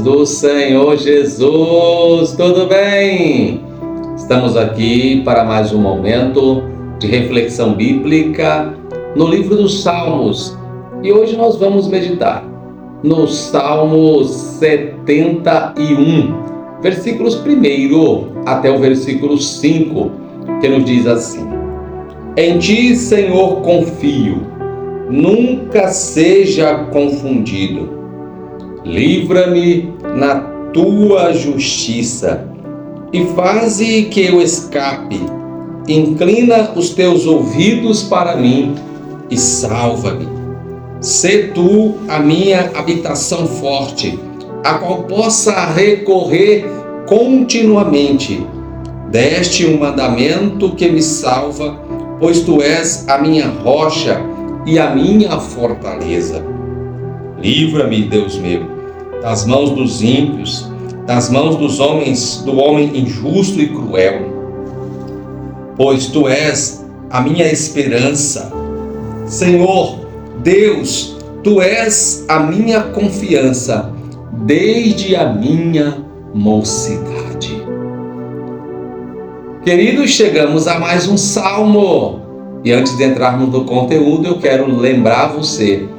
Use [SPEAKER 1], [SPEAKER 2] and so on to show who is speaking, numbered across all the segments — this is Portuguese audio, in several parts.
[SPEAKER 1] do Senhor Jesus, tudo bem? Estamos aqui para mais um momento de reflexão bíblica no livro dos Salmos e hoje nós vamos meditar no Salmo 71, versículos 1 até o versículo 5, que nos diz assim: Em ti, Senhor, confio, nunca seja confundido. Livra-me na tua justiça e faze que eu escape. Inclina os teus ouvidos para mim e salva-me. Sê tu a minha habitação forte, a qual possa recorrer continuamente. Deste um mandamento que me salva, pois tu és a minha rocha e a minha fortaleza. Livra-me, Deus meu, das mãos dos ímpios, das mãos do homem injusto e cruel. Pois tu és a minha esperança. Senhor, Deus, tu és a minha confiança desde a minha mocidade. Queridos, chegamos a mais um salmo. E antes de entrarmos no conteúdo, eu quero lembrar você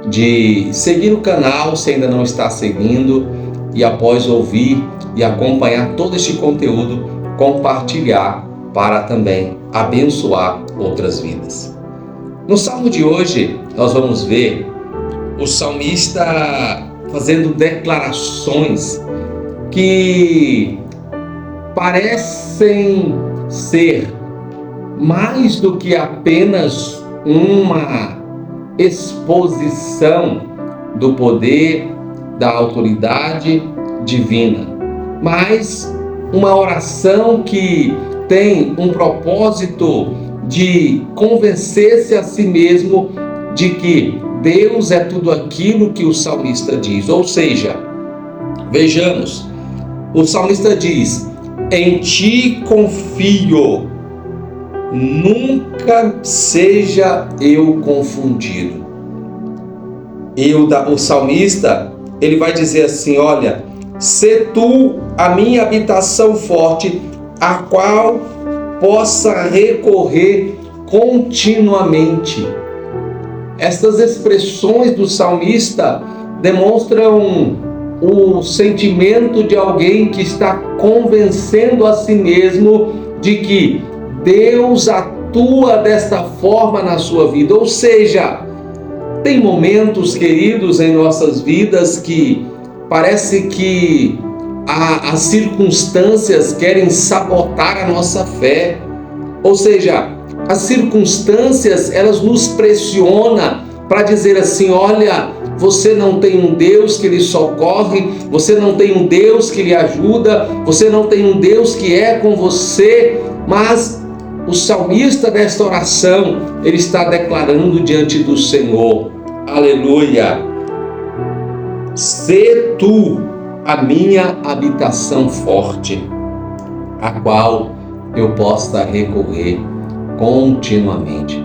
[SPEAKER 1] de seguir o canal se ainda não está seguindo e após ouvir e acompanhar todo este conteúdo, compartilhar para também abençoar outras vidas. No salmo de hoje, nós vamos ver o salmista fazendo declarações que parecem ser mais do que apenas uma exposição do poder, da autoridade divina, mas uma oração que tem um propósito de convencer-se a si mesmo de que Deus é tudo aquilo que o salmista diz. Ou seja, vejamos, o salmista diz: em ti confio, nunca seja eu confundido. O salmista, ele vai dizer assim: olha, sê tu a minha habitação forte, a qual possa recorrer continuamente. Estas expressões do salmista demonstram o sentimento de alguém que está convencendo a si mesmo de que Deus atua desta forma na sua vida. Ou seja, tem momentos, queridos, em nossas vidas que parece que as circunstâncias querem sabotar a nossa fé. Ou seja, as circunstâncias, elas nos pressionam para dizer assim: olha, você não tem um Deus que lhe socorre, você não tem um Deus que lhe ajuda, você não tem um Deus que é com você. Mas o salmista nesta oração, ele está declarando diante do Senhor: aleluia, sê tu a minha habitação forte, a qual eu possa recorrer continuamente.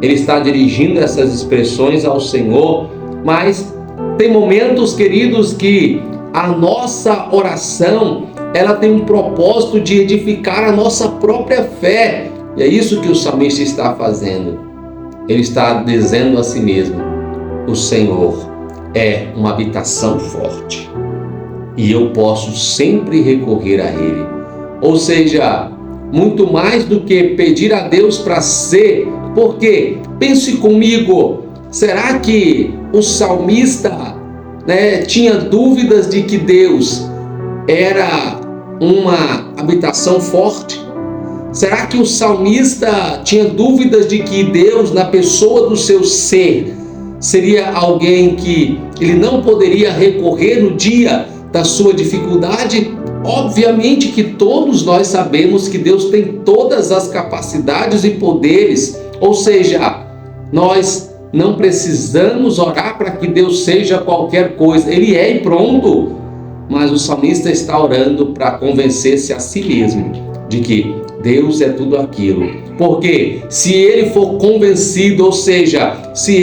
[SPEAKER 1] Ele está dirigindo essas expressões ao Senhor, mas tem momentos, queridos, que a nossa oração, ela tem um propósito de edificar a nossa própria fé. E é isso que o salmista está fazendo. Ele está dizendo a si mesmo: o Senhor é uma habitação forte e eu posso sempre recorrer a Ele. Ou seja, muito mais do que pedir a Deus para ser, porque, pense comigo, será que o salmista, tinha dúvidas de que Deus era uma habitação forte? Será que o salmista tinha dúvidas de que Deus, na pessoa do seu ser, seria alguém que ele não poderia recorrer no dia da sua dificuldade? Obviamente que todos nós sabemos que Deus tem todas as capacidades e poderes, ou seja, nós não precisamos orar para que Deus seja qualquer coisa, Ele é e pronto. Mas o salmista está orando para convencer-se a si mesmo de que Deus é tudo aquilo. Porque se ele for convencido, ou seja, se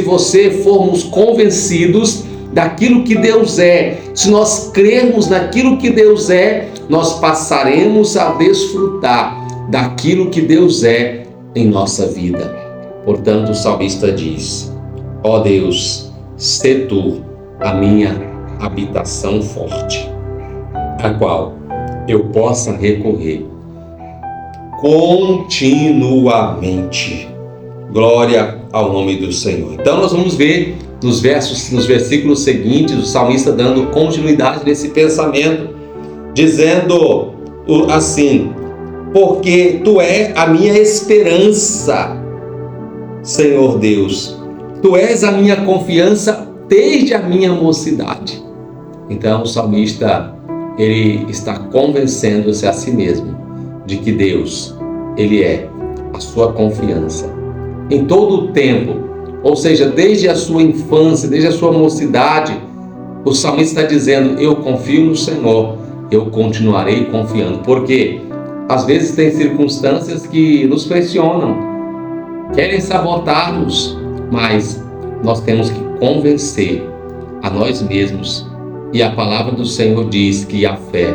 [SPEAKER 1] você formos convencidos daquilo que Deus é, se nós crermos naquilo que Deus é, nós passaremos a desfrutar daquilo que Deus é em nossa vida. Portanto, o salmista diz: ó Deus, sê tu a minha habitação forte, a qual eu possa recorrer continuamente. Glória ao nome do Senhor. Então nós vamos ver nos versículos seguintes, o salmista dando continuidade nesse pensamento, dizendo assim: porque tu és a minha esperança, Senhor Deus, tu és a minha confiança desde a minha mocidade. Então o salmista, ele está convencendo-se a si mesmo de que Deus, ele é a sua confiança em todo o tempo, ou seja, desde a sua infância, desde a sua mocidade. O salmista está dizendo: eu confio no Senhor, eu continuarei confiando, porque às vezes tem circunstâncias que nos pressionam, querem sabotar-nos, mas nós temos que convencer a nós mesmos. E a palavra do Senhor diz que a fé,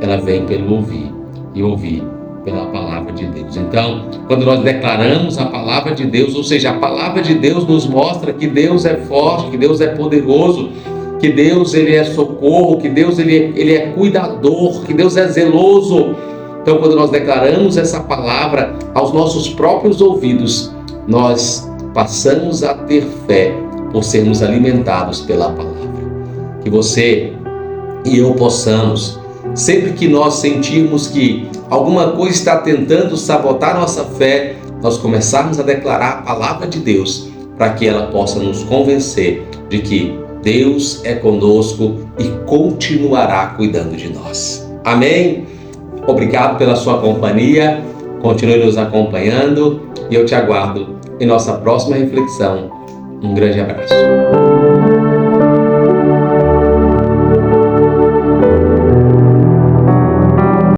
[SPEAKER 1] ela vem pelo ouvir, e ouvir pela palavra de Deus. Então, quando nós declaramos a palavra de Deus, ou seja, a palavra de Deus nos mostra que Deus é forte, que Deus é poderoso, que Deus, ele é socorro, que Deus, ele é cuidador, que Deus é zeloso. Então, quando nós declaramos essa palavra aos nossos próprios ouvidos, nós passamos a ter fé por sermos alimentados pela palavra. Que você e eu possamos, sempre que nós sentirmos que alguma coisa está tentando sabotar nossa fé, nós começarmos a declarar a palavra de Deus, para que ela possa nos convencer de que Deus é conosco e continuará cuidando de nós. Amém? Obrigado pela sua companhia, continue nos acompanhando e eu te aguardo em nossa próxima reflexão. Um grande abraço.